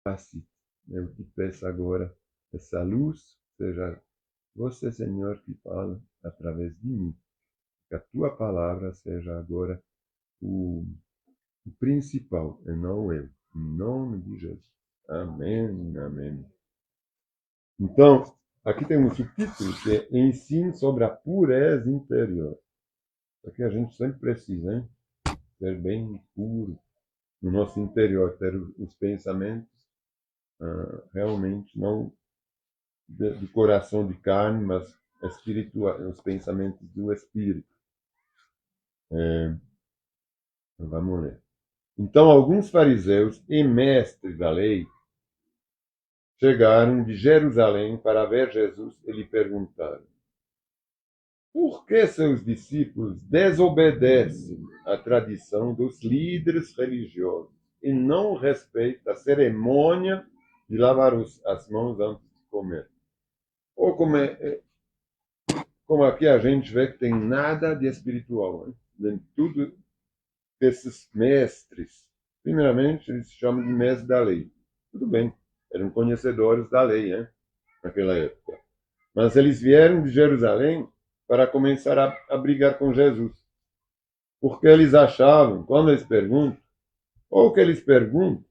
passe. Eu te peço agora essa luz, seja você, Senhor, que fala através de mim. Que a tua palavra seja agora o, o principal, e não eu. Em nome de Jesus. Amém, amém. Então, aqui tem um subtítulo que é Ensino sobre a pureza interior. Porque a gente sempre precisa, hein? Ser bem puro no nosso interior, ter os pensamentos realmente não de coração de carne, mas espiritual, os pensamentos do espírito. Vamos ler. Então, alguns fariseus e mestres da lei chegaram de Jerusalém para ver Jesus e lhe perguntaram: por que seus discípulos desobedecem à tradição dos líderes religiosos e não respeitam a cerimônia de lavar as mãos antes de comer? Ou como aqui a gente vê que tem nada de espiritual, né? Tudo esses mestres, primeiramente eles se chamam de mestres da lei. Tudo bem, eram conhecedores da lei, né? Naquela época. Mas eles vieram de Jerusalém para começar a brigar com Jesus. Porque eles achavam, quando eles perguntam, ou que eles perguntam,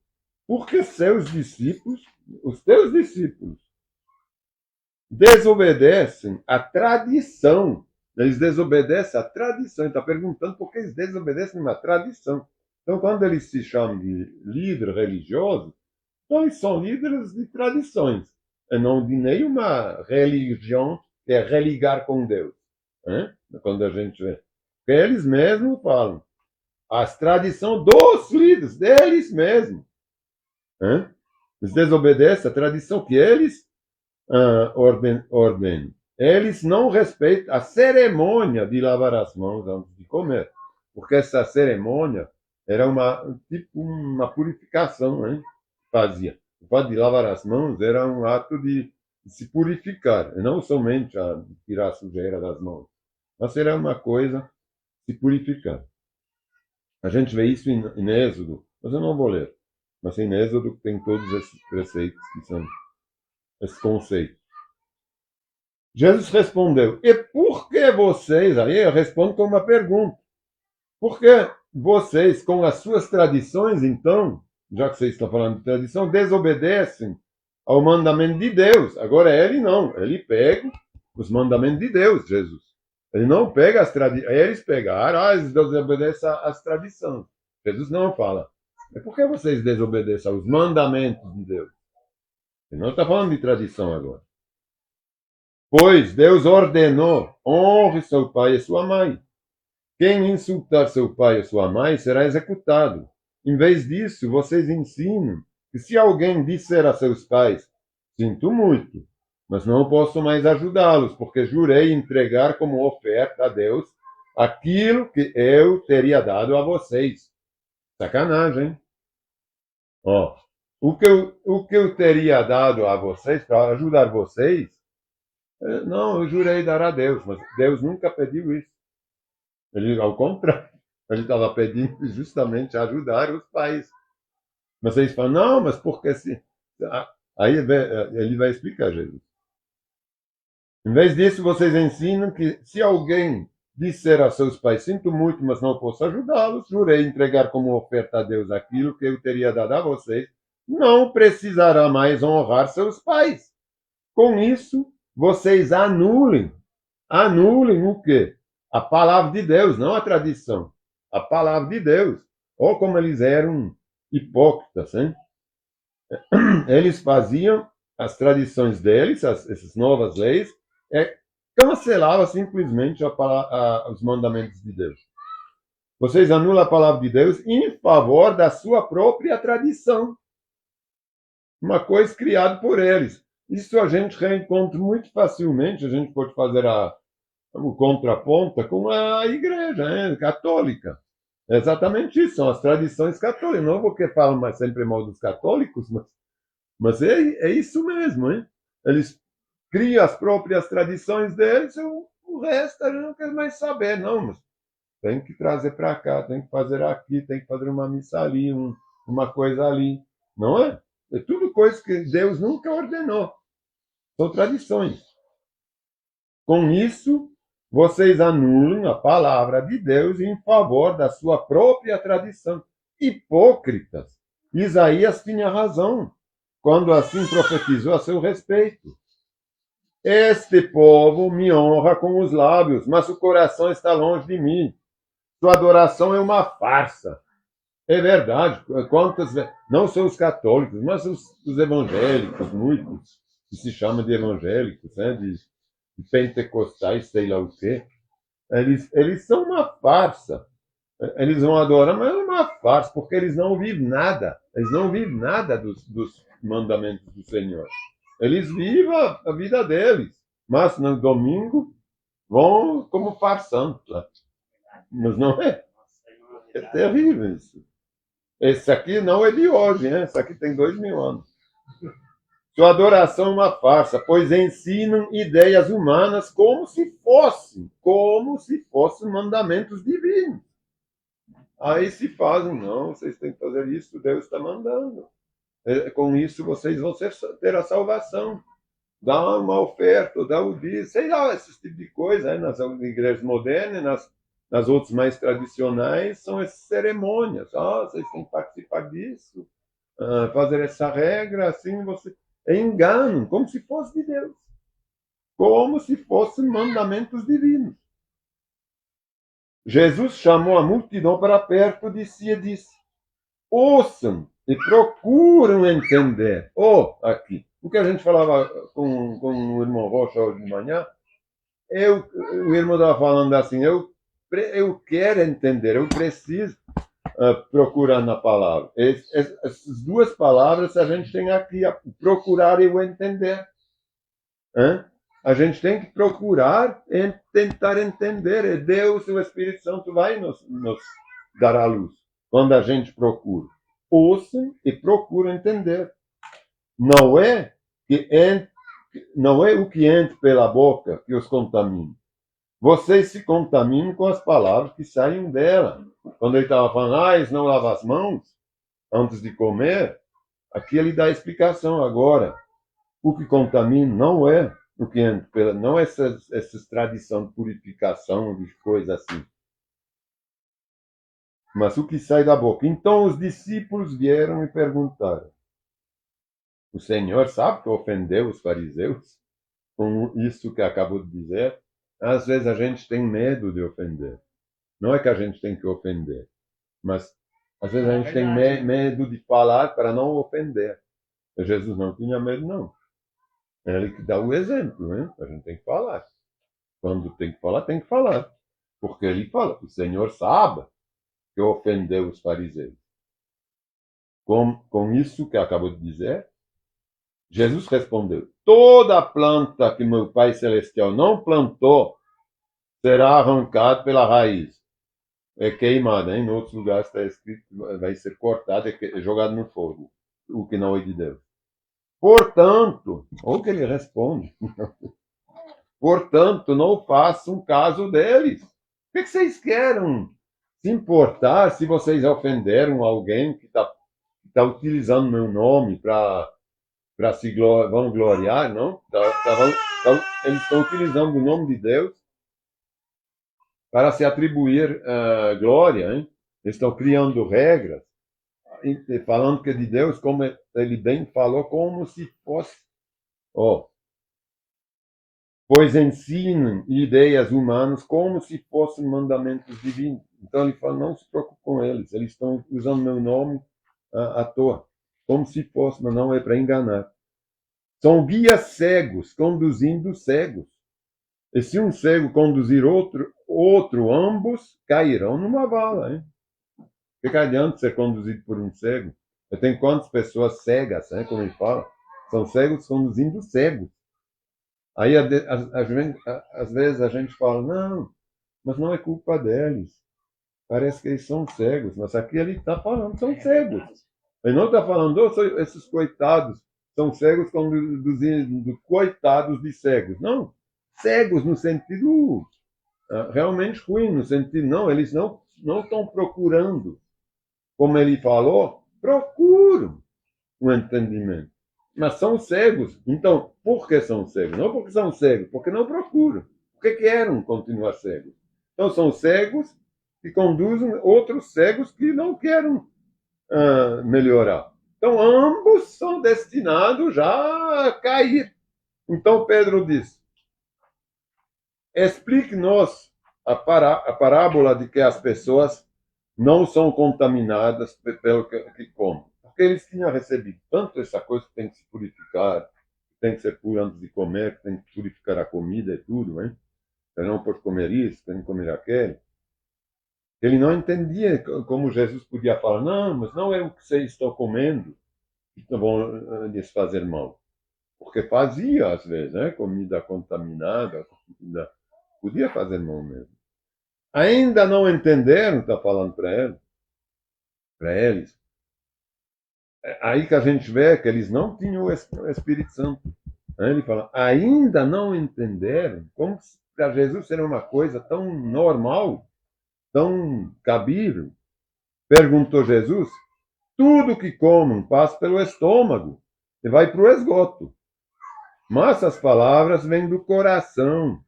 por que seus discípulos, os teus discípulos, desobedecem à tradição? Eles desobedecem à tradição. Ele está perguntando por que eles desobedecem uma tradição. Então, quando eles se chamam de líder religioso, então eles são líderes de tradições, e não de nenhuma religião que é religar com Deus. Né? Quando a gente vê. Porque eles mesmos falam. As tradições dos líderes, deles mesmos. Né? Eles desobedecem a tradição que eles ordenam. Eles não respeitam a cerimônia de lavar as mãos antes de comer. Porque essa cerimônia era tipo uma purificação, né? Fazia. O fato de lavar as mãos era um ato de se purificar, e não somente a tirar a sujeira das mãos, mas era uma coisa de se purificar. A gente vê isso em Êxodo, mas eu não vou ler. Mas em Êxodo tem todos esses preceitos que são esse conceito. Jesus respondeu: e por que vocês, aí eu respondo com uma pergunta, por que vocês, com as suas tradições, então, já que vocês estão falando de tradição, desobedecem ao mandamento de Deus? Agora ele não, ele pega os mandamentos de Deus, Jesus. Ele não pega as tradições, eles pegaram, eles desobedecem às tradições. Jesus não fala. É por que vocês desobedecem aos mandamentos de Deus? Ele não está falando de tradição agora. Pois Deus ordenou: honre seu pai e sua mãe. Quem insultar seu pai e sua mãe será executado. Em vez disso, vocês ensinam que se alguém disser a seus pais: sinto muito, mas não posso mais ajudá-los, porque jurei entregar como oferta a Deus aquilo que eu teria dado a vocês. Sacanagem, hein? Ó, o que eu teria dado a vocês para ajudar vocês, não, eu jurei dar a Deus, mas Deus nunca pediu isso. Ele, ao contrário, ele estava pedindo justamente ajudar os pais. Mas eles falam, não, mas porque se. Aí ele vai explicar, Jesus. Em vez disso, vocês ensinam que se alguém disser a seus pais, sinto muito, mas não posso ajudá-los, jurei entregar como oferta a Deus aquilo que eu teria dado a vocês, não precisará mais honrar seus pais. Com isso, vocês anulem o quê? A palavra de Deus, não a tradição. A palavra de Deus. Ou como eles eram hipócritas, hein? Eles faziam as tradições deles, essas novas leis, cancelavam simplesmente os mandamentos de Deus. Vocês anulam a palavra de Deus em favor da sua própria tradição. Uma coisa criada por eles. Isso a gente reencontra muito facilmente, a gente pode fazer o contraponto com a igreja, né, católica. É exatamente isso, são as tradições católicas. Não porque falam mais sempre mal dos católicos, mas é isso mesmo, hein? Eles criam as próprias tradições deles, e o resto a gente não quer mais saber, não. Mas tem que trazer para cá, tem que fazer aqui, tem que fazer uma missa ali, uma coisa ali, não é? É tudo coisa que Deus nunca ordenou. São tradições. Com isso, vocês anulam a palavra de Deus em favor da sua própria tradição. Hipócritas! Isaías tinha razão quando assim profetizou a seu respeito. Este povo me honra com os lábios, mas o coração está longe de mim. Sua adoração é uma farsa. É verdade. Quantas não são os católicos, mas os evangélicos, muitos que se chamam de evangélicos, né, de pentecostais, sei lá o quê. Eles são uma farsa. Eles vão adorar, mas é uma farsa, porque eles não vivem nada. Eles não vivem nada dos mandamentos do Senhor. Eles vivem a vida deles, mas no domingo vão como farsantes. Mas não é. É terrível isso. Esse aqui não é de hoje, né? Esse aqui tem 2000 anos. Sua adoração é uma farsa, pois ensinam ideias humanas como se fossem mandamentos divinos. Aí se fazem, não, vocês têm que fazer isso, Deus está mandando. Com isso vocês vão ter a salvação. Dá uma oferta, dá o dízimo, sei lá, esse tipo de coisa. Aí nas igrejas modernas, nas outras mais tradicionais, são essas cerimônias. Vocês têm que participar disso, fazer essa regra, assim você... Enganam, como se fosse de Deus. Como se fossem mandamentos divinos. Jesus chamou a multidão para perto de si e disse: ouçam e procuram entender. Aqui. O que a gente falava com o irmão Rocha hoje de manhã, o irmão estava falando assim, eu quero entender, eu preciso procurar na palavra. Essas duas palavras a gente tem aqui, procurar e o entender. A gente tem que procurar e tentar entender. E Deus, o Espírito Santo, vai nos dar a luz quando a gente procura. Ouçam e procuram entender. Não é o que entra pela boca que os contamina. Vocês se contaminam com as palavras que saem dela. Quando ele estava falando, eles não lavam as mãos antes de comer, aqui ele dá a explicação agora. O que contamina não é o que entra pela, não essas tradições de purificação, de coisas assim, mas o que sai da boca. Então os discípulos vieram e perguntaram: o Senhor sabe que ofendeu os fariseus com isso que acabou de dizer? Às vezes a gente tem medo de ofender. Não é que a gente tem que ofender, mas às vezes a gente tem medo de falar para não ofender. Jesus não tinha medo, não. É ele que dá o exemplo, né? A gente tem que falar. Quando tem que falar, tem que falar. Porque ele fala: o Senhor sabe que ofendeu os fariseus. Com isso que acabou de dizer, Jesus respondeu: toda planta que meu Pai Celestial não plantou será arrancada pela raiz. É queimada, hein? Em outros lugares está escrito: vai ser cortada e jogada no fogo. O que não é de Deus. Portanto, ou que ele responde: portanto, não façam caso deles. O que vocês querem se importar se vocês ofenderam alguém que está utilizando meu nome para se vangloriar? Não? Eles estão utilizando o nome de Deus para se atribuir glória. Hein? Eles estão criando regras, falando que é de Deus, como ele bem falou, como se fosse... pois ensinam ideias humanas como se fossem mandamentos divinos. Então ele fala: não se preocupe com eles, eles estão usando meu nome à toa, como se fosse, mas não é para enganar. São guias cegos conduzindo cegos. E se um cego conduzir outro, ambos cairão numa vala. Hein? Que adianta ser conduzido por um cego? Eu tenho quantas pessoas cegas, né, como ele fala? São cegos conduzindo cegos. Aí, às vezes, a gente fala: não, mas não é culpa deles. Parece que eles são cegos. Mas aqui ele está falando, são cegos. Ele não está falando: esses coitados são cegos conduzindo coitados de cegos. Não, cegos no sentido realmente ruim, no sentido, não, eles não estão procurando. Como ele falou, procuram. o entendimento. Mas são cegos. Então, por que são cegos? Não porque são cegos, porque não procuram. Porque querem continuar cegos. Então, são cegos que conduzem outros cegos que não querem melhorar. Então, ambos são destinados já a cair. Então, Pedro diz: explique-nos a parábola de que as pessoas não são contaminadas pelo que comem. Porque eles tinham recebido tanto essa coisa que tem que se purificar, tem que ser puro antes de comer, tem que purificar a comida e tudo, hein? Você não pode comer isso, tem que comer aquilo. Ele não entendia como Jesus podia falar: não, mas não é o que vocês estão comendo que vão lhes fazer mal. Porque fazia, às vezes, né? Comida contaminada, comida podia fazer mal mesmo. Ainda não entenderam, está falando para eles. É aí que a gente vê que eles não tinham o Espírito Santo. Aí ele fala: ainda não entenderam como para Jesus era uma coisa tão normal, tão cabível. Perguntou Jesus: tudo que comem passa pelo estômago e vai para o esgoto. Mas as palavras vêm do coração,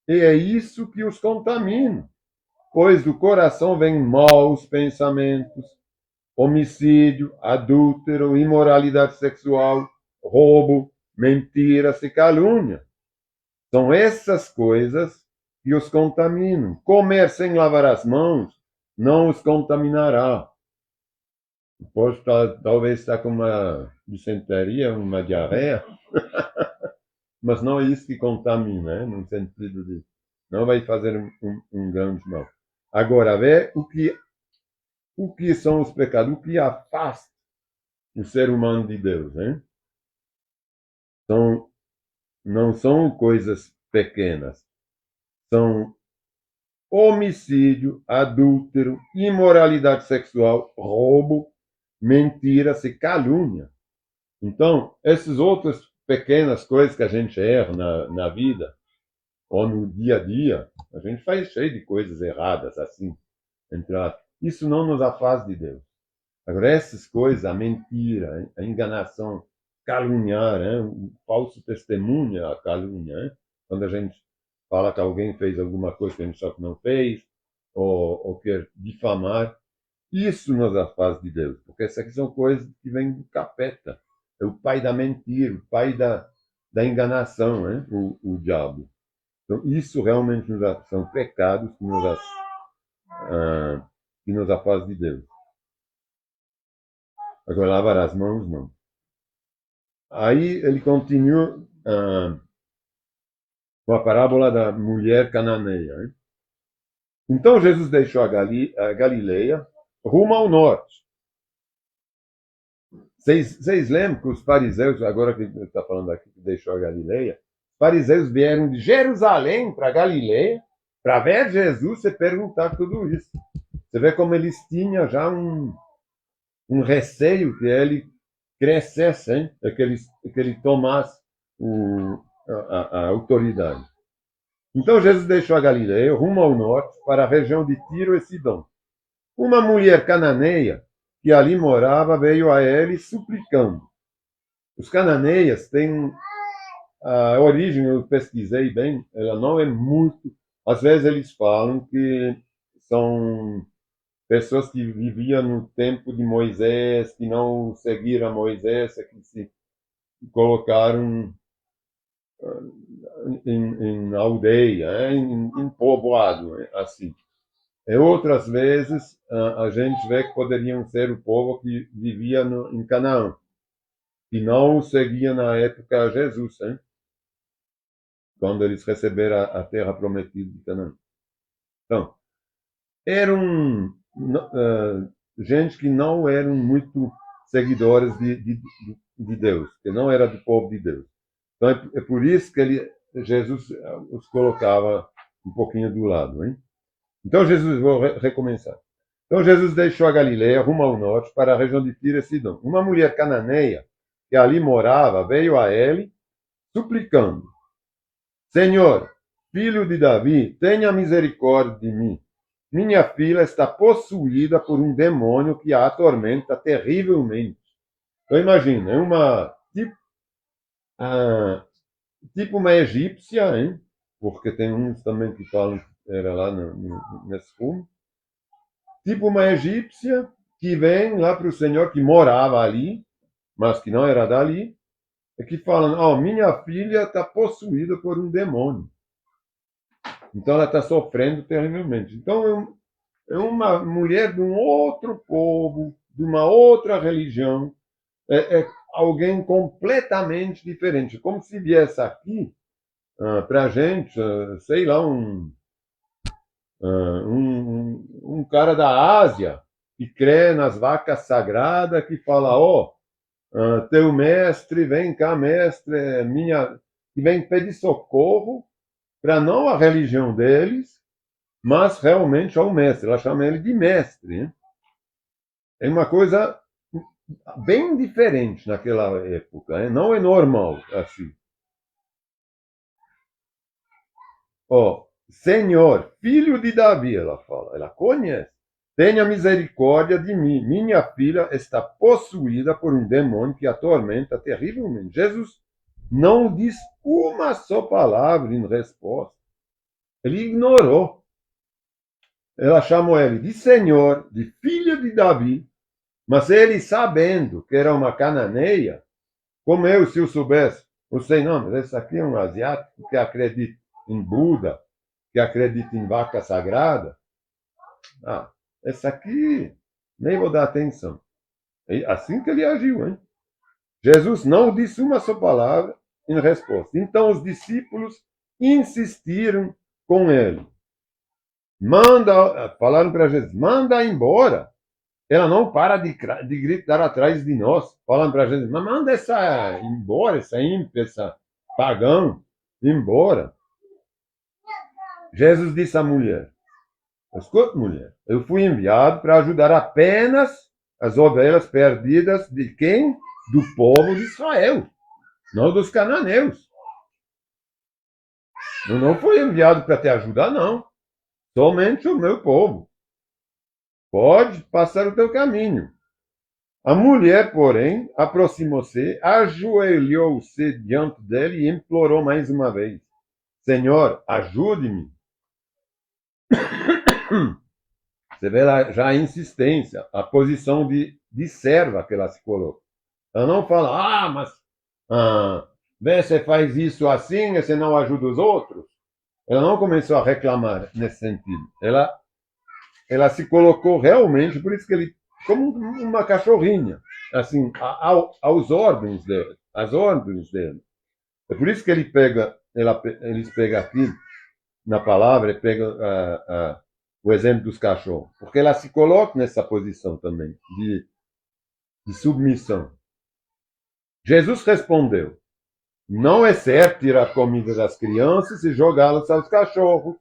e é isso que os contamina. Pois do coração vêm maus pensamentos, homicídio, adúltero, imoralidade sexual, roubo, mentiras e calúnia. São essas coisas que os contaminam. Comer sem lavar as mãos não os contaminará. Pode talvez estar com uma disenteria, uma diarreia, mas não é isso que contamina, né? No sentido de não vai fazer um grande mal. Agora, vê o que são os pecados, o que afasta o ser humano de Deus, né? Não são coisas pequenas, são homicídio, adúltero, imoralidade sexual, roubo, mentiras e calúnia. Então, essas outras pequenas coisas que a gente erra na vida, ou no dia a dia, a gente faz cheio de coisas erradas, assim, isso não nos afasta de Deus. Agora, essas coisas, a mentira, a enganação, caluniar, né? O falso testemunho, a calúnia, né? Quando a gente fala que alguém fez alguma coisa que a gente sabe que não fez, ou quer difamar, isso nos afasta de Deus, porque essas aqui são coisas que vêm do capeta. É o pai da mentira, o pai da enganação, né? O diabo. Então, isso realmente são pecados que nos afastam de Deus. Agora, lavar as mãos, não. Aí ele continua com a parábola da mulher cananeia. Hein? Então Jesus deixou a Galileia rumo ao norte. Vocês lembram que os fariseus, agora que está falando aqui que deixou a Galileia, os fariseus vieram de Jerusalém para Galileia para ver Jesus e perguntar tudo isso. Você vê como eles tinham já um receio que ele crescesse, hein? Que ele tomasse a autoridade. Então Jesus deixou a Galileia, rumo ao norte, para a região de Tiro e Sidom. Uma mulher cananeia que ali morava veio a ele suplicando. Os cananeias têm a origem, eu pesquisei bem, ela não é muito. Às vezes eles falam que são pessoas que viviam no tempo de Moisés, que não seguiram Moisés, que se colocaram em aldeia, em povoado, assim. E outras vezes a gente vê que poderiam ser o povo que vivia em Canaã, que não seguia na época Jesus, hein? Quando eles receberam a terra prometida de Canaã. Então, eram gente que não eram muito seguidores de Deus, que não era do povo de Deus. Então é por isso que Jesus os colocava um pouquinho do lado, hein? Então Jesus, vou recomeçar. Então Jesus deixou a Galileia rumo ao norte para a região de Tiro e Sidom. Uma mulher cananeia que ali morava veio a ele suplicando: Senhor, filho de Davi, tenha misericórdia de mim. Minha filha está possuída por um demônio que a atormenta terrivelmente. Então imagina, é uma tipo uma egípcia, hein? Porque tem uns também que falam que era lá nesse rumo. Tipo uma egípcia que vem lá para o Senhor, que morava ali, mas que não era dali, e que falam, oh, minha filha está possuída por um demônio. Então ela está sofrendo terrivelmente. Então é uma mulher de um outro povo, de uma outra religião, é alguém completamente diferente. Como se viesse aqui, para a gente, sei lá, um cara da Ásia que crê nas vacas sagradas, que fala, ó, teu mestre, vem cá, mestre, minha, que vem pedir socorro para não a religião deles, mas realmente ao mestre. Ela chama ele de mestre. Hein? É uma coisa bem diferente naquela época, hein? Não é normal assim. Ó, Senhor, filho de Davi, ela fala, ela conhece. Tenha misericórdia de mim. Minha filha está possuída por um demônio que a atormenta terrivelmente. Jesus não diz uma só palavra em resposta. Ele ignorou. Ela chamou ele de Senhor, de filho de Davi, mas ele, sabendo que era uma cananeia, como eu, se eu soubesse, eu sei, não, mas esse aqui é um asiático que acredita em Buda, que acredita em vaca sagrada. Ah, esse aqui nem vou dar atenção. É assim que ele agiu, hein? Jesus não disse uma só palavra em resposta. Então os discípulos insistiram com ele. Falaram para Jesus, manda embora. Ela não para de gritar atrás de nós. Falando para Jesus, mas manda essa embora, essa ímpia, essa pagão, embora. Jesus disse à mulher, escuta, mulher, eu fui enviado para ajudar apenas as ovelhas perdidas de quem? Do povo de Israel, não dos cananeus. Eu não fui enviado para te ajudar, não. Somente o meu povo. Pode passar o teu caminho. A mulher, porém, aproximou-se, ajoelhou-se diante dele e implorou mais uma vez: Senhor, ajude-me. Você vê lá já a insistência, a posição de serva que ela se coloca. Ela não fala, mas vê, você faz isso assim e você não ajuda os outros. Ela não começou a reclamar nesse sentido. Ela se colocou realmente, por isso que ele, como uma cachorrinha, assim, aos ordens dele, às ordens dele. É por isso que eles pegam aqui na palavra, pega o exemplo dos cachorros, porque ela se coloca nessa posição também de submissão. Jesus respondeu: não é certo tirar a comida das crianças e jogá-las aos cachorros.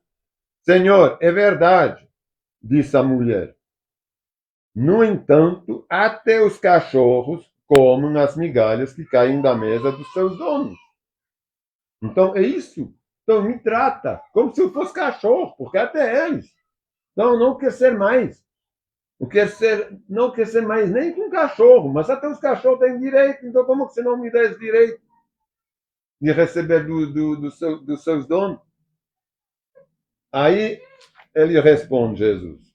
Senhor, é verdade, disse a mulher. No entanto, até os cachorros comem as migalhas que caem da mesa dos seus donos. Então, é isso. Então, me trata como se eu fosse cachorro, porque até eles. Então, não quer ser mais. Não quer ser mais nem com cachorro, mas até os cachorros têm direito. Então, como que você não me dá esse direito de receber dos seus donos? Aí ele responde, Jesus: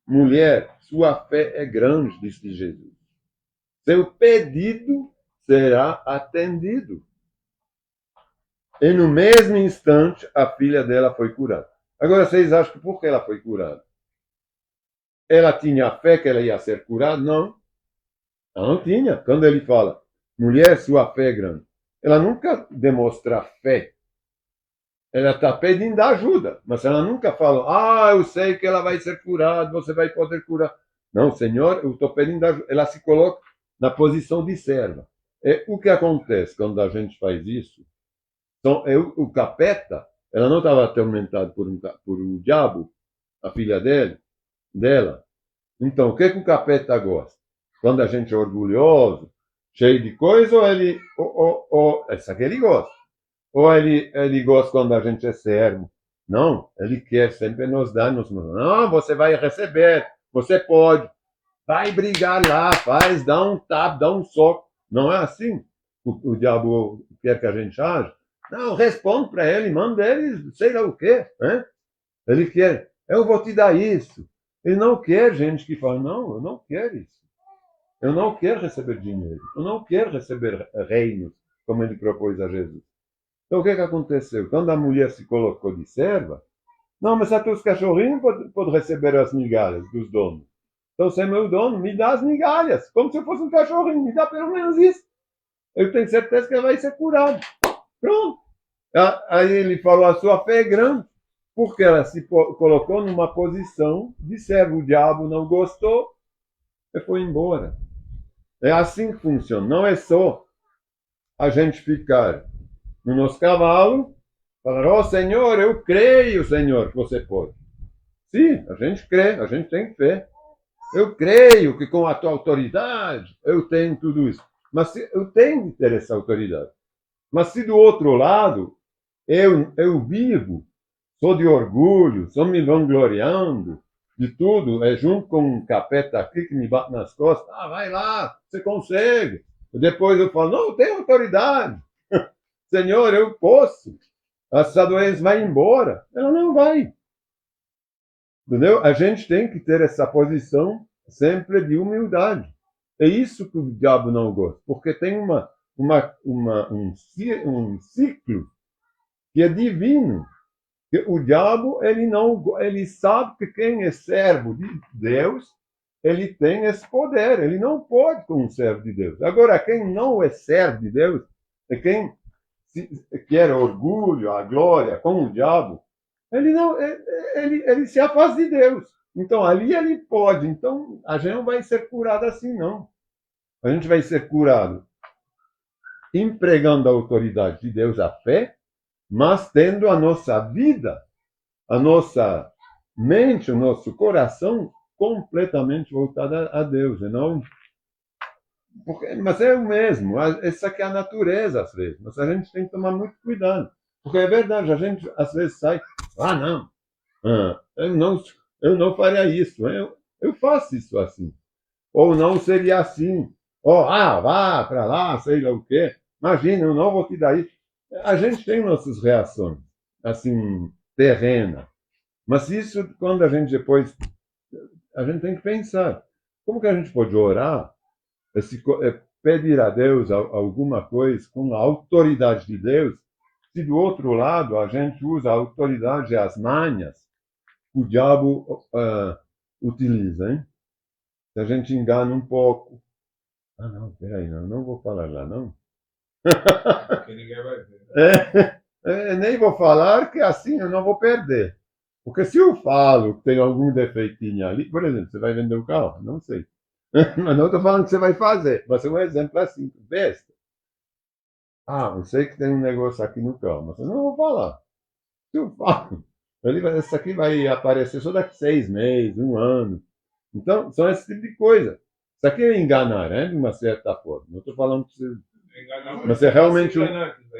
mulher, sua fé é grande, disse Jesus. Seu pedido será atendido. E no mesmo instante, a filha dela foi curada. Agora, vocês acham que por que ela foi curada? Ela tinha fé que ela ia ser curada? Não. Ela não tinha. Quando ele fala, mulher, sua fé é grande, ela nunca demonstra fé. Ela está pedindo ajuda, mas ela nunca fala, eu sei que ela vai ser curada, você vai poder curar. Não, Senhor, eu estou pedindo ajuda. Ela se coloca na posição de serva. O que acontece quando a gente faz isso? Então, o capeta, ela não estava atormentada por o diabo, a filha dela. Então, o que o capeta gosta? Quando a gente é orgulhoso, cheio de coisa, ou ele. Essa que ele gosta. Ou ele gosta quando a gente é servo. Não, ele quer sempre nos dar, não, você vai receber, você pode. Vai brigar lá, dá um tapa, dá um soco. Não é assim o diabo quer que a gente age. Não, responde para ele, manda ele, sei lá o quê. Né? Ele quer, eu vou te dar isso. Ele não quer gente que fala, não, eu não quero isso. Eu não quero receber dinheiro. Eu não quero receber reinos, como ele propôs a Jesus. Então, o que aconteceu? Quando a mulher se colocou de serva, não, mas até os cachorrinhos podem receber as migalhas dos donos. Então, você é meu dono, me dá as migalhas, como se eu fosse um cachorrinho, me dá pelo menos isso. Eu tenho certeza que ele vai ser curado. Pronto. Aí ele falou, a sua fé é grande, porque ela se colocou numa posição de servo. O diabo não gostou e foi embora. É assim que funciona. Não é só a gente ficar no nosso cavalo, falar, ó Senhor, eu creio, Senhor, que você pode. Sim, a gente crê, a gente tem fé. Eu creio que com a tua autoridade eu tenho tudo isso. Mas eu tenho de ter essa autoridade. Mas se do outro lado eu vivo, sou de orgulho, sou me vangloriando de tudo, é junto com um capeta aqui que me bate nas costas, vai lá, você consegue. Depois eu falo, não, eu tenho autoridade. Senhor, eu posso. Essa doença vai embora. Ela não vai. Entendeu? A gente tem que ter essa posição sempre de humildade. É isso que o diabo não gosta, porque tem um ciclo que é divino. Que o diabo ele sabe que quem é servo de Deus, ele tem esse poder. Ele não pode como um servo de Deus. Agora, quem não é servo de Deus, é quem quer orgulho, a glória, como o diabo, ele não, ele se afasta de Deus. Então, ali ele pode. Então, a gente não vai ser curado assim, não. A gente vai ser curado empregando a autoridade de Deus, a fé, mas tendo a nossa vida, a nossa mente, o nosso coração completamente voltada a Deus. E não, mas é o mesmo. Essa aqui é a natureza, às vezes. Mas a gente tem que tomar muito cuidado. Porque é verdade, a gente às vezes sai, não, eu não faria isso. Eu faço isso assim. Ou não seria assim. Vá para lá, sei lá o quê. Imagina, eu não vou te dar isso. A gente tem nossas reações, assim, terrenas. Mas isso, quando a gente depois... A gente tem que pensar. Como que a gente pode orar, pedir a Deus alguma coisa com a autoridade de Deus, se do outro lado a gente usa a autoridade e as manhas que o diabo utiliza, hein? Se a gente engana um pouco. Não, peraí, não vou falar lá, não. Porque ninguém vai ver. Nem vou falar, que assim eu não vou perder. Porque se eu falo que tem algum defeitinho ali, por exemplo, você vai vender um carro? Não sei. Mas não estou falando que você vai fazer. Mas é um exemplo assim, besta. Eu sei que tem um negócio aqui no carro, mas eu não vou falar. Se eu falo, isso aqui vai aparecer só daqui 6 meses, 1 ano. Então, são esse tipo de coisa. Isso aqui é enganar, né? De uma certa forma. Não estou falando que você... Mas é realmente... Aí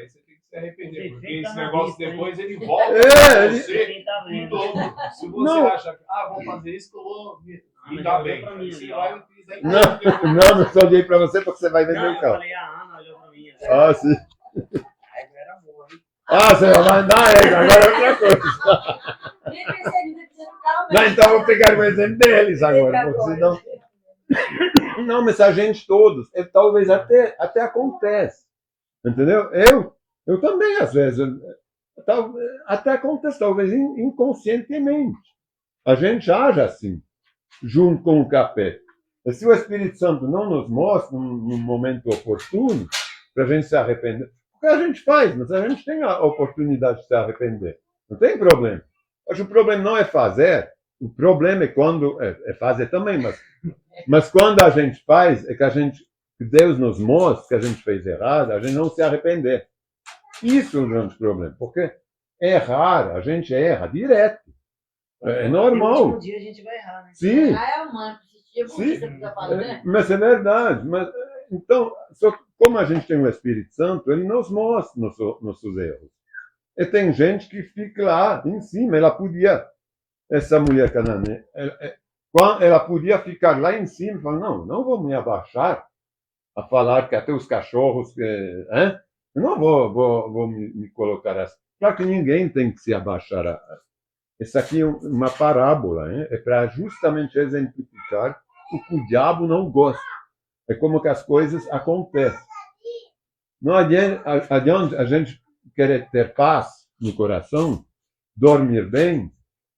você tem que se arrepender, porque esse negócio depois ele volta pra você em dobro. Se você acha que, vou fazer isso que eu vou me dar bem. Você vai utilizar não só olhei para você porque você vai vender o carro. Eu falei, a Ana olhou para mim. Sim. Aí era boa, hein? Você vai mandar essa, agora é outra coisa. Nem pensei ainda que no carro, Não, então eu vou pegar o exemplo deles agora, porque senão... Não, mas a gente todos, talvez até acontece, entendeu? Eu também, às vezes, até acontece, talvez inconscientemente. A gente age assim, junto com o capeta. E se o Espírito Santo não nos mostra num momento oportuno, para a gente se arrepender, o que a gente faz, mas a gente tem a oportunidade de se arrepender. Não tem problema. Acho que o problema não é fazer, o problema é quando... É fazer também, mas quando a gente faz, é que Deus nos mostra que a gente fez errado, a gente não se arrepender. Isso é o grande problema, porque errar, a gente erra direto. É normal. No último dia a gente vai errar, né? Sim. É humano, você fica falando, né? Mas é verdade. Então, só como a gente tem o Espírito Santo, ele nos mostra nossos erros. E tem gente que fica lá em cima, essa mulher cananeia, ela podia ficar lá em cima e falar, não vou me abaixar a falar que até os cachorros... hein? Eu não vou me colocar assim. Claro que ninguém tem que se abaixar. Essa aqui é uma parábola, hein? É para justamente exemplificar o que o diabo não gosta. É como que as coisas acontecem. Não adianta a gente querer ter paz no coração, dormir bem,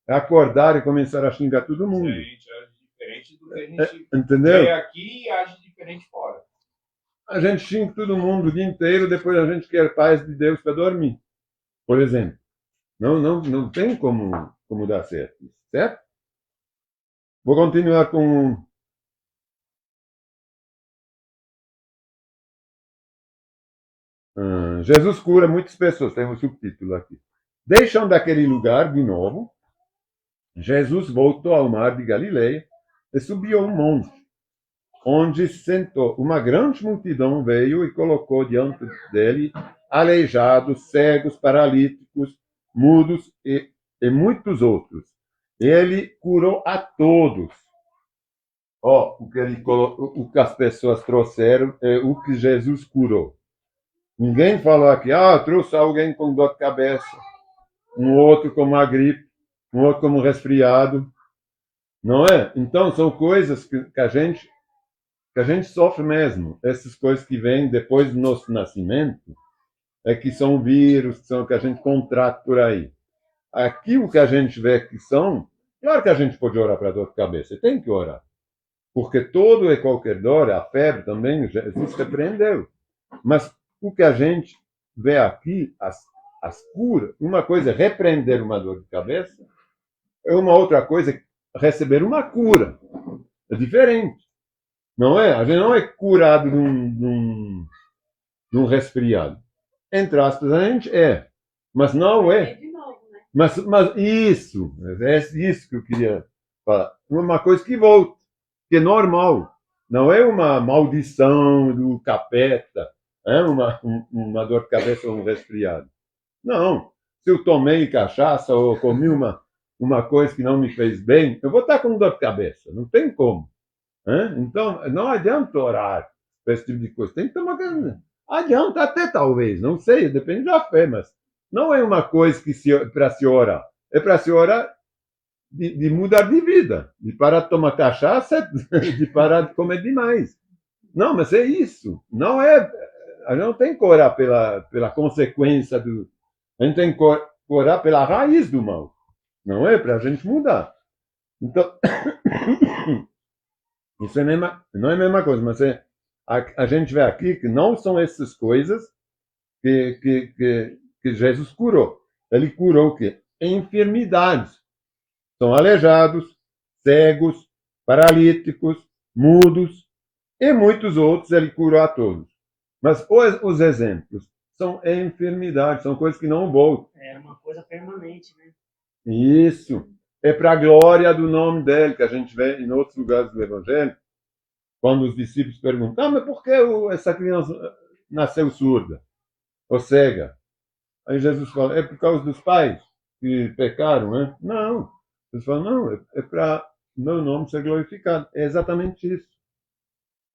acordar e começar a xingar todo mundo. Gente, é diferente do que a gente Entendeu? vê aqui e age diferente fora. A gente xinga todo mundo o dia inteiro, depois a gente quer paz de Deus para dormir. Por exemplo. Não tem como dar certo. Certo? Vou continuar com... Jesus cura muitas pessoas. Tem um subtítulo aqui. Deixam daquele lugar de novo. Jesus voltou ao mar de Galileia e subiu um monte, onde se sentou. Uma grande multidão veio e colocou diante dele aleijados, cegos, paralíticos, mudos e muitos outros. Ele curou a todos. O que as pessoas trouxeram é o que Jesus curou. Ninguém falou aqui, trouxe alguém com dor de cabeça, um outro com uma gripe, um outro com um resfriado. Não é? Então, são coisas que a gente sofre mesmo. Essas coisas que vêm depois do nosso nascimento, é que são vírus, que a gente contrata por aí. Aqui o que a gente vê que são, claro que a gente pode orar para dor de cabeça, tem que orar. Porque todo e qualquer dor, a febre também, Jesus repreendeu. Mas o que a gente vê aqui, as curas, uma coisa é repreender uma dor de cabeça, é uma outra coisa é receber uma cura. É diferente. Não é? A gente não é curado de um resfriado. Entre aspas, a gente é. Mas não é. De novo, né? Mas isso, é isso que eu queria falar. Uma coisa que volta, que é normal. Não é uma maldição do capeta, é uma dor de cabeça ou um resfriado. Não. Se eu tomei cachaça ou comi uma coisa que não me fez bem, eu vou estar com dor de cabeça. Não tem como. Então, não adianta orar para esse tipo de coisa. Tem que tomar cuidado. Adianta até talvez, não sei, depende da fé, mas não é uma coisa que para se orar. É para se orar de mudar de vida, de parar de tomar cachaça, de parar de comer demais. Não, mas é isso. Não é. A gente não tem que orar pela consequência do. A gente tem que orar pela raiz do mal. Não é para a gente mudar. Então, isso não é a mesma coisa, mas a gente vê aqui que não são essas coisas que Jesus curou. Ele curou o quê? Enfermidades. São aleijados, cegos, paralíticos, mudos e muitos outros ele curou a todos. Mas os exemplos são enfermidades, são coisas que não voltam. Era uma coisa permanente, né? Isso. É para a glória do nome dele, que a gente vê em outros lugares do Evangelho, quando os discípulos perguntam, mas por que essa criança nasceu surda ou cega? Aí Jesus fala, é por causa dos pais que pecaram, né? Não. Jesus fala, não, é para meu nome ser glorificado. É exatamente isso.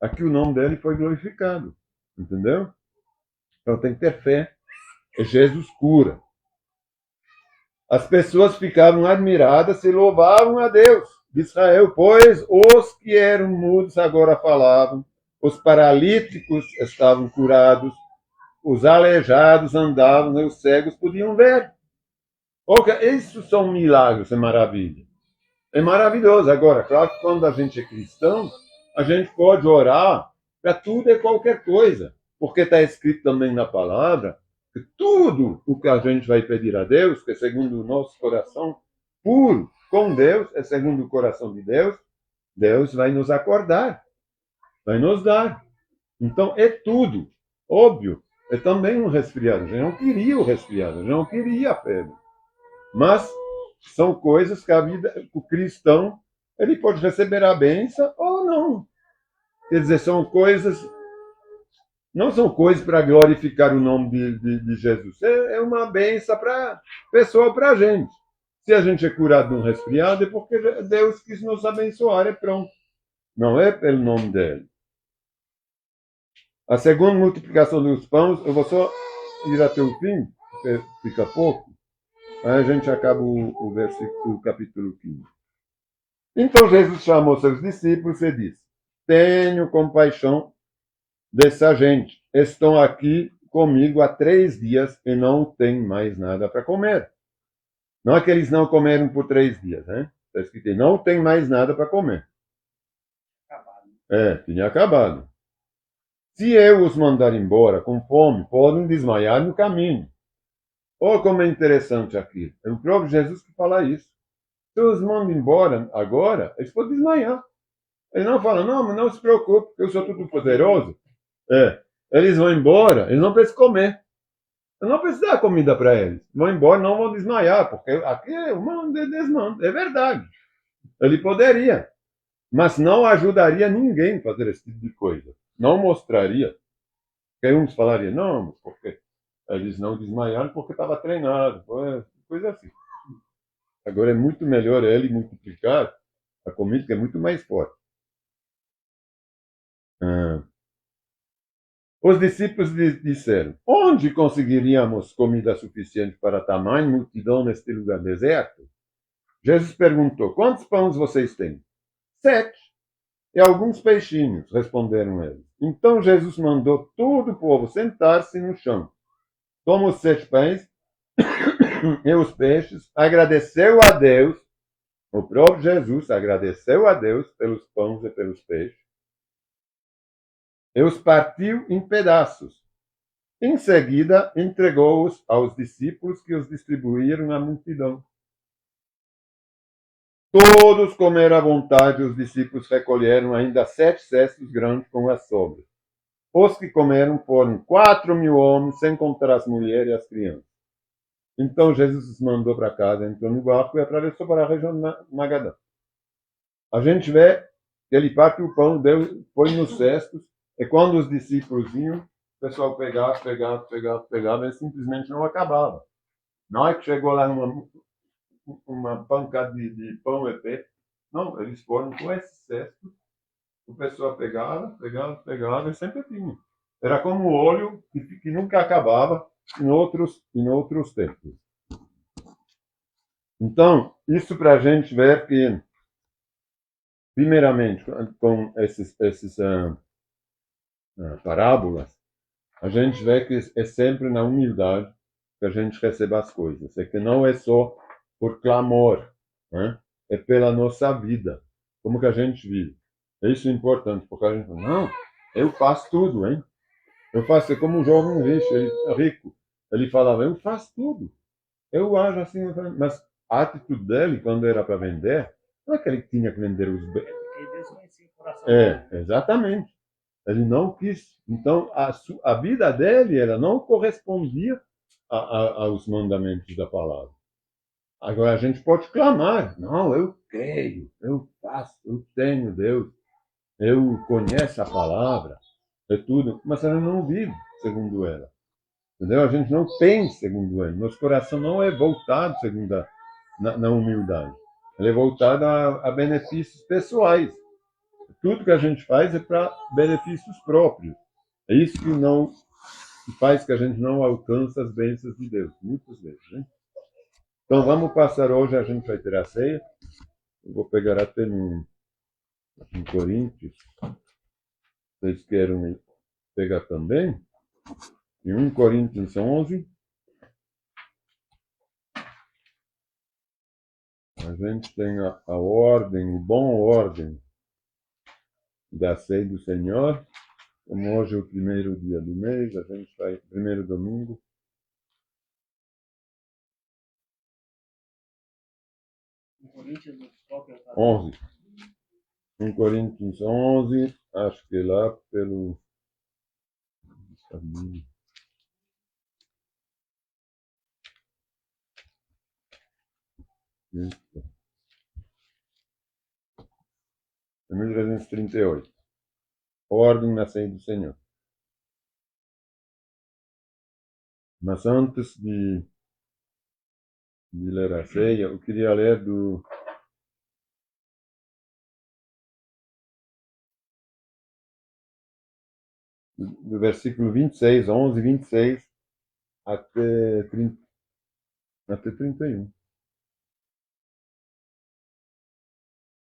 Aqui o nome dele foi glorificado. Entendeu? Então tem que ter fé. Jesus cura. As pessoas ficavam admiradas e louvavam a Deus de Israel, pois os que eram mudos agora falavam, os paralíticos estavam curados, os aleijados andavam e os cegos podiam ver. Isso são milagres, é maravilha. É maravilhoso. Agora, claro que quando a gente é cristão, a gente pode orar para tudo e qualquer coisa, porque está escrito também na palavra que tudo o que a gente vai pedir a Deus, que é segundo o nosso coração puro com Deus, é segundo o coração de Deus, Deus vai nos acordar, vai nos dar. Então, é tudo. Óbvio, é também um resfriado. A gente não queria o resfriado, a gente não queria a febre. Mas são coisas que a vida, o cristão, ele pode receber a bênção ou não. Quer dizer, são coisas... Não são coisas para glorificar o nome de Jesus. É uma benção para pessoa, para a gente. Se a gente é curado de um resfriado, é porque Deus quis nos abençoar, é pronto. Não é pelo nome dele. A segunda multiplicação dos pães, eu vou só ir até o fim, porque fica pouco, aí a gente acaba o versículo, o capítulo 15. Então Jesus chamou seus discípulos e disse: Tenho compaixão dessa gente. Estão aqui comigo há 3 dias e não têm mais nada para comer. Não é que eles não comeram por 3 dias, né? Está escrito, não tem mais nada para comer. Tinha acabado. Se eu os mandar embora com fome, podem desmaiar no caminho. Olha como é interessante aqui. É o próprio Jesus que fala isso. Se eu os mando embora agora, eles podem desmaiar. Ele não fala, não, mas não se preocupe, eu sou todo poderoso. Eles vão embora, eles não precisam comer. Eu não preciso dar comida para eles. Vão embora, não vão desmaiar, porque aqui é uma desmando. É verdade. Ele poderia, mas não ajudaria ninguém a fazer esse tipo de coisa. Não mostraria. Porque uns falariam, não, porque eles não desmaiaram porque estava treinado. Coisa assim. Agora é muito melhor ele multiplicar a comida, que é muito mais forte. Os discípulos disseram: Onde conseguiríamos comida suficiente para tamanha multidão neste lugar deserto? Jesus perguntou: Quantos pães vocês têm? 7. E alguns peixinhos, responderam eles. Então Jesus mandou todo o povo sentar-se no chão. Tomou os 7 pães e os peixes, agradeceu a Deus. O próprio Jesus agradeceu a Deus pelos pães e pelos peixes. E os partiu em pedaços. Em seguida, entregou-os aos discípulos que os distribuíram à multidão. Todos comeram à vontade, os discípulos recolheram ainda 7 cestos grandes com as sobras. Os que comeram foram 4.000 homens, sem contar as mulheres e as crianças. Então Jesus os mandou para casa, entrou no barco e atravessou para a região de Magadã. A gente vê que ele parte o pão, põe nos cestos, e quando os discípulos iam, o pessoal pegava, e simplesmente não acabava. Não é que chegou lá uma pancada de pão e peixe. Não, eles foram com esse cesto, o pessoal pegava e sempre tinha. Era como o óleo que nunca acabava em outros tempos. Então, isso para a gente ver que, primeiramente, com esses parábolas, a gente vê que é sempre na humildade que a gente recebe as coisas. É que não é só por clamor, né? É pela nossa vida, como que a gente vive. É isso importante, porque a gente fala, não, eu faço tudo, hein? Eu faço, é como um jovem rico. Ele falava, eu faço tudo. Eu ajo assim, mas a atitude dele, quando era para vender, não é que ele tinha que vender os bens. Porque Deus conhecia o coração dele. Exatamente. Ele não quis. Então, a vida dele ela não correspondia aos mandamentos da palavra. Agora, a gente pode clamar. Não, eu creio, eu faço, eu tenho Deus, eu conheço a palavra, é tudo. Mas ela não vive segundo ela. Entendeu? A gente não pensa segundo ela. Nosso coração não é voltado segundo na humildade. Ele é voltado a benefícios pessoais. Tudo que a gente faz é para benefícios próprios. É isso que faz que a gente não alcança as bênçãos de Deus, muitas vezes. Né? Então vamos passar hoje, a gente vai ter a ceia. Eu vou pegar até em Coríntios. Vocês querem pegar também? Em 1 Coríntios 11. A gente tem a ordem, a boa ordem da ceia do Senhor. Como hoje é o primeiro dia do mês, a gente vai, primeiro domingo. Coríntios, qual que é o 11. 1 Coríntios 11, acho que lá pelo. Isso. 1338. Ordem na ceia do Senhor. Mas antes de ler a ceia, eu queria ler do do versículo 26, 11, 26 até 30, até 31.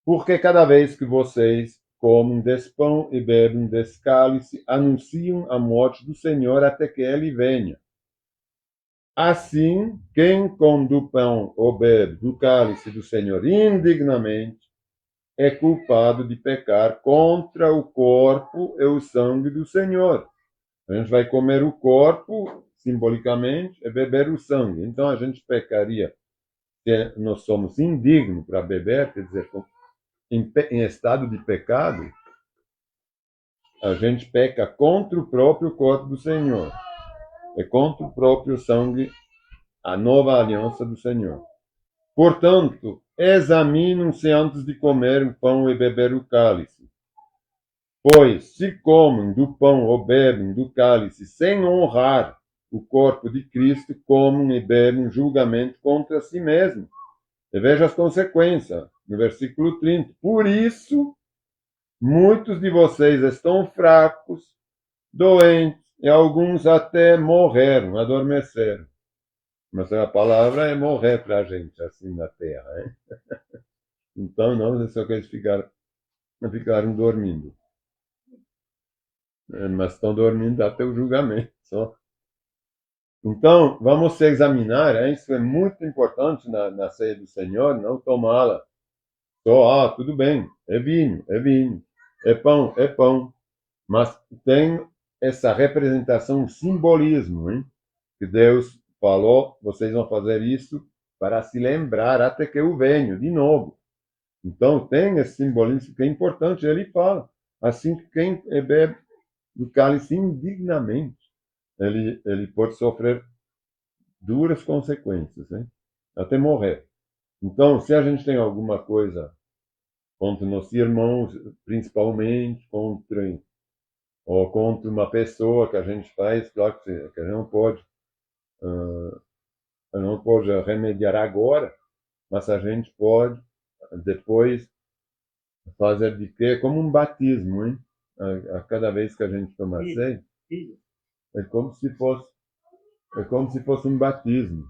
Porque cada vez que vocês comem desse pão e bebem desse cálice, anunciam a morte do Senhor até que ele venha. Assim, quem come do pão ou bebe do cálice do Senhor indignamente é culpado de pecar contra o corpo e o sangue do Senhor. A gente vai comer o corpo, simbolicamente, e beber o sangue. Então, a gente pecaria se nós somos indignos para beber, quer dizer, em estado de pecado, a gente peca contra o próprio corpo do Senhor. É contra o próprio sangue, a nova aliança do Senhor. Portanto, examinem-se antes de comer o pão e beber o cálice. Pois, se comem do pão ou bebem do cálice sem honrar o corpo de Cristo, comem e bebem julgamento contra si mesmos. E veja as consequências, no versículo 30. Por isso, muitos de vocês estão fracos, doentes, e alguns até morreram, adormeceram. Mas a palavra é morrer para a gente, assim, na terra. Hein? Então, não é só que eles ficaram dormindo. Mas estão dormindo até o julgamento. Só. Então, vamos examinar, isso é muito importante na ceia do Senhor, não tomá-la só, tudo bem, é vinho, é pão, mas tem essa representação, um simbolismo, hein? Que Deus falou, vocês vão fazer isso para se lembrar até que eu venho de novo. Então, tem esse simbolismo que é importante, ele fala, assim que quem bebe do cálice indignamente, ele pode sofrer duras consequências, hein? Até morrer. Então, se a gente tem alguma coisa contra nossos irmãos, principalmente ou contra uma pessoa que a gente faz, claro que a gente não pode remediar agora, mas a gente pode depois fazer de quê? Como um batismo, hein? A cada vez que a gente toma ceia, é como se fosse um batismo.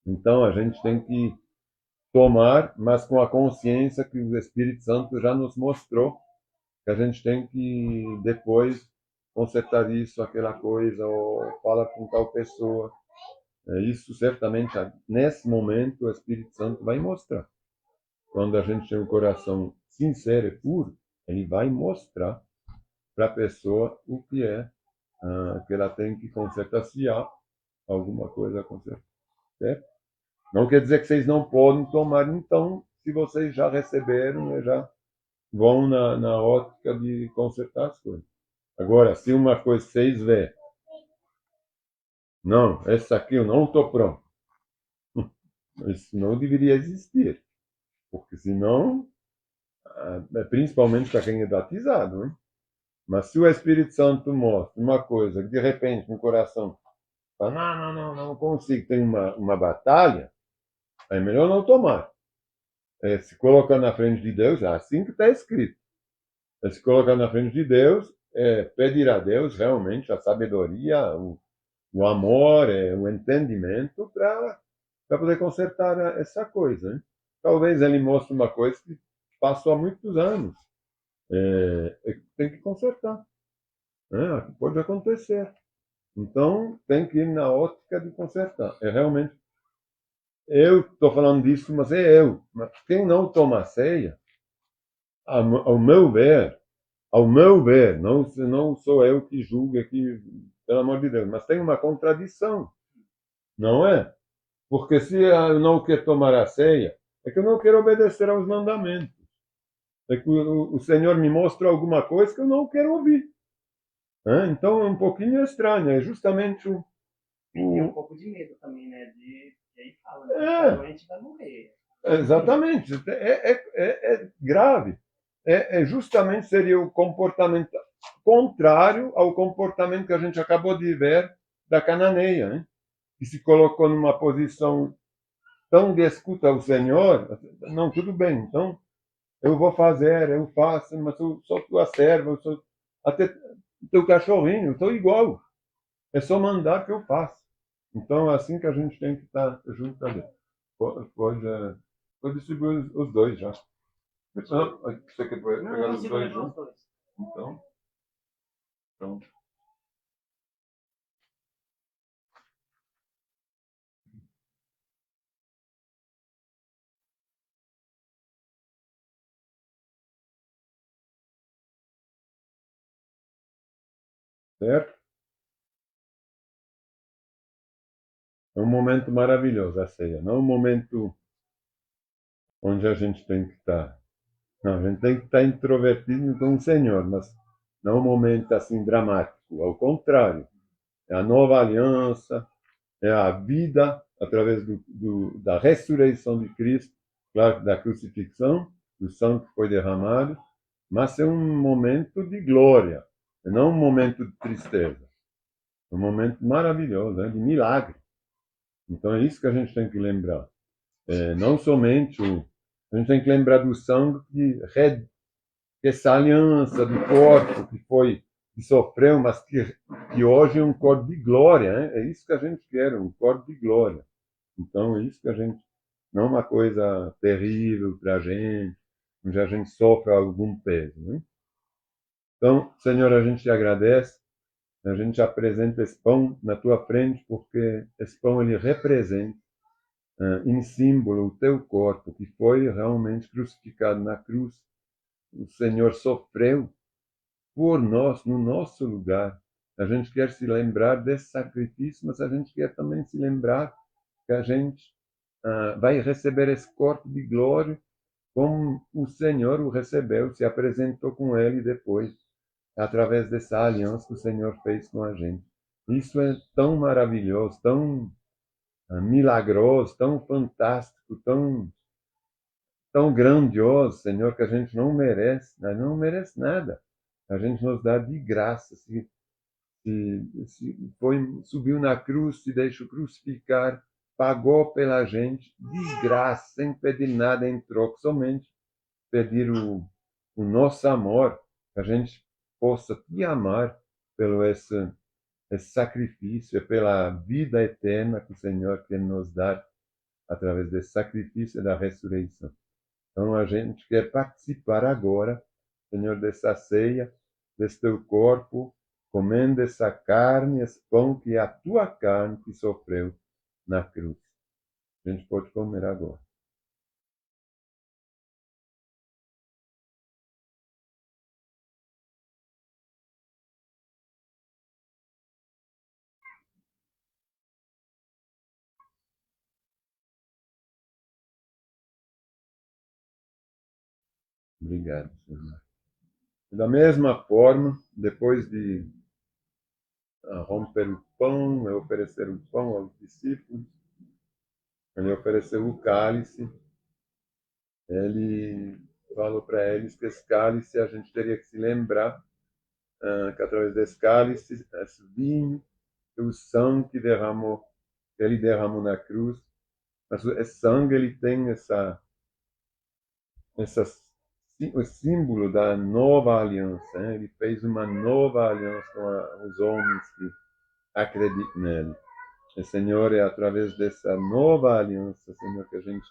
Então a gente tem que tomar, mas com a consciência que o Espírito Santo já nos mostrou, que a gente tem que depois consertar isso, aquela coisa, ou fala com tal pessoa. Isso certamente, nesse momento, o Espírito Santo vai mostrar. Quando a gente tem um coração sincero e puro, ele vai mostrar para a pessoa o que é que ela tem que consertar, se há alguma coisa a consertar. Certo? Não quer dizer que vocês não podem tomar, então, se vocês já receberam, já vão na ótica de consertar as coisas. Agora, se uma coisa vocês vê, não, essa aqui eu não estou pronto. Isso não deveria existir. Porque senão, principalmente para quem é batizado, hein? Mas se o Espírito Santo mostra uma coisa que de repente no coração fala, não consigo, tem uma batalha, é melhor não tomar. Se colocar na frente de Deus, é assim que está escrito. Se colocar na frente de Deus, pedir a Deus realmente a sabedoria, o amor, o entendimento para poder consertar essa coisa. Hein? Talvez ele mostre uma coisa que passou há muitos anos. Tem que consertar. Pode acontecer. Então, tem que ir na ótica de consertar. Realmente, eu estou falando disso, mas é eu. Mas quem não toma ceia, ao meu ver, não sou eu que julgo aqui, pelo amor de Deus, mas tem uma contradição, não é? Porque se eu não quero tomar a ceia, é que eu não quero obedecer aos mandamentos. É que o Senhor me mostra alguma coisa que eu não quero ouvir. Então é um pouquinho estranho, é justamente o. Tem um pouco de medo também, né? De aí fala, né? A gente vai morrer. Exatamente, é grave. Justamente seria o comportamento contrário ao comportamento que a gente acabou de ver da cananeia, né? Que se colocou numa posição tão de escuta ao Senhor, não, tudo bem, então eu vou fazer, eu faço, mas eu sou tua serva, até o teu cachorrinho, eu estou igual. É só mandar que eu faço. Então é assim que a gente tem que estar junto ali. Pode distribuir os dois já. Não, você quer pegar Não, eu os consigo dois levar os juntos? dois. Então, pronto. Certo? É um momento maravilhoso a ceia. Não é um momento onde a gente tem que estar. Não, a gente tem que estar introvertido com o Senhor, mas não é um momento assim dramático. Ao contrário, é a nova aliança, é a vida através da ressurreição de Cristo, claro, da crucifixão, do sangue que foi derramado, mas é um momento de glória, e não um momento de tristeza. É um momento maravilhoso, né, de milagre. Então é isso que a gente tem que lembrar. Não somente a gente tem que lembrar do sangue que essa aliança do corpo que sofreu, mas que hoje é um corpo de glória, né? É isso que a gente quer, um corpo de glória. Então é isso que a gente, não é uma coisa terrível para a gente, onde a gente sofre algum peso, né? Então, Senhor, a gente te agradece, a gente apresenta esse pão na tua frente, porque esse pão ele representa em símbolo o teu corpo, que foi realmente crucificado na cruz. O Senhor sofreu por nós, no nosso lugar. A gente quer se lembrar desse sacrifício, mas a gente quer também se lembrar que a gente vai receber esse corpo de glória como o Senhor o recebeu, se apresentou com ele depois, através dessa aliança que o Senhor fez com a gente. Isso é tão maravilhoso, tão milagroso, tão fantástico, tão grandioso, Senhor, que a gente não merece, não merece nada. A gente nos dá de graça. Subiu na cruz, se deixou crucificar, pagou pela gente de graça, sem pedir nada em troca, somente pedir o nosso amor, que a gente possa te amar pelo esse sacrifício, pela vida eterna que o Senhor quer nos dar através desse sacrifício da ressurreição. Então a gente quer participar agora, Senhor, dessa ceia, desse teu corpo, comendo essa carne, esse pão que é a tua carne que sofreu na cruz. A gente pode comer agora. Obrigado, Senhor. Da mesma forma, depois de romper o pão, oferecer o pão aos discípulos, ele ofereceu o cálice, ele falou para eles que esse cálice a gente teria que se lembrar que através desse cálice, esse vinho, o sangue que ele derramou na cruz, mas esse sangue ele tem essa o símbolo da nova aliança, né? Ele fez uma nova aliança com os homens que acreditam nele. E, Senhor, é através dessa nova aliança, Senhor, que a gente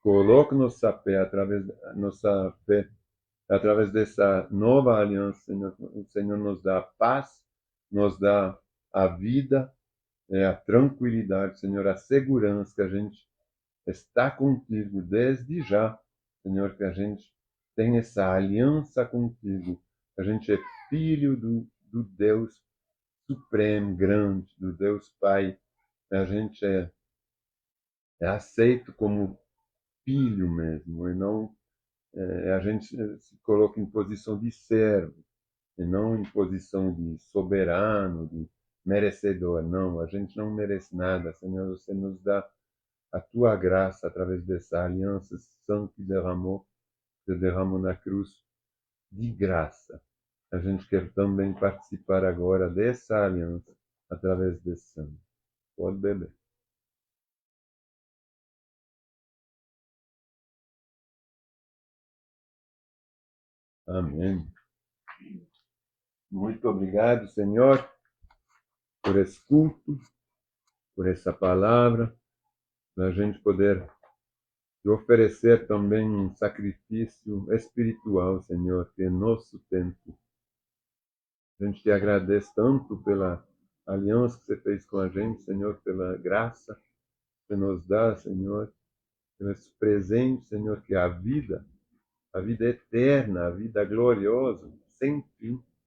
coloca nossa fé, através dessa nova aliança, Senhor, o Senhor nos dá a paz, nos dá a vida, a tranquilidade, Senhor, a segurança que a gente está contigo desde já, Senhor, que a gente tem essa aliança contigo, a gente é filho do Deus Supremo, grande, do Deus Pai, a gente é aceito como filho mesmo, e não a gente se coloca em posição de servo, e não em posição de soberano, de merecedor. Não, a gente não merece nada, Senhor, você nos dá a tua graça através dessa aliança santa que derramou na cruz de graça. A gente quer também participar agora dessa aliança através desse sangue. Pode beber. Amém. Muito obrigado, Senhor, por esse culto, por essa palavra, para a gente poder te oferecer também um sacrifício espiritual, Senhor, que é nosso tempo. A gente te agradece tanto pela aliança que você fez com a gente, Senhor, pela graça que você nos dá, Senhor, pelos presentes, Senhor, que é a vida eterna, a vida gloriosa, sem fim.